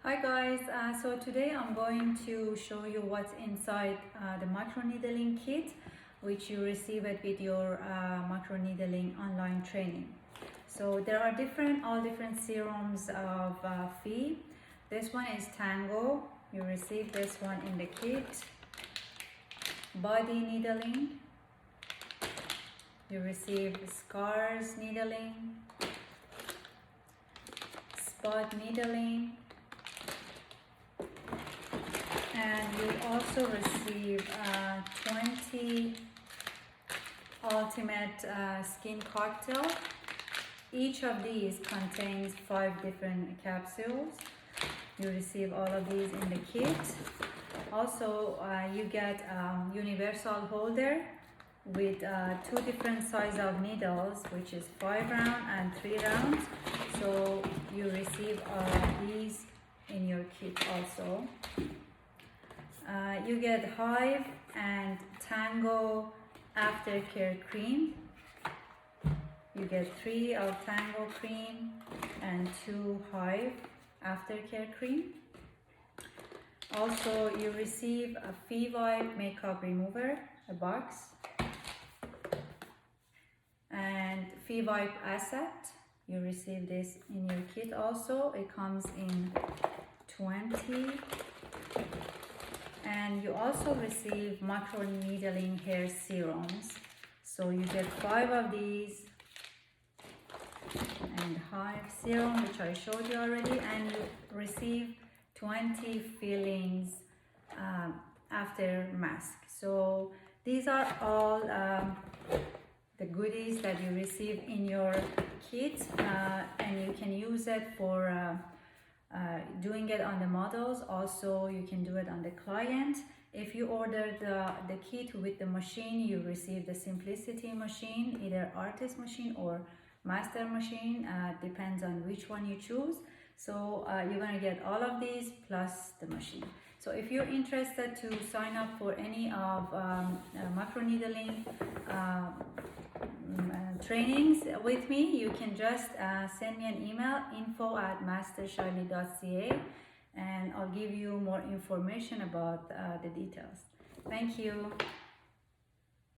Hi guys, so today I'm going to show you what's inside the microneedling kit, which you receive it with your microneedling online training. So there are all different serums of Phi. This one is Tango. You receive this one in the kit. Body needling. You receive scars needling, spot needling, and you also receive 20 ultimate skin cocktail. Each of these contains 5 different capsules. You receive all of these in the kit. Also, you get universal holder with 2 different size of needles, which is 5 round and 3 rounds. So you receive these in your kit also. You get Hive and Tango aftercare cream. You get 3 of Tango cream and 2 Hive aftercare cream. Also, you receive a PhiBright makeup remover, a box, and PhiBright asset. You receive this in your kit also. It comes in 20. And you also receive microneedling hair serums. So you get 5 of these and Hive serum, which I showed you already, and you receive 20 fillings after mask. So these are all the goodies that you receive in your kit, and you can use it for doing it on the models. Also, you can do it on the client. If you order the kit with the machine, you receive the Simplicity machine, either artist machine or master machine, depends on which one you choose. So you're going to get all of these plus the machine. So if you're interested to sign up for any of microneedling trainings with me, you can just send me an email, info@mastershayli.ca, and I'll give you more information about the details. Thank you.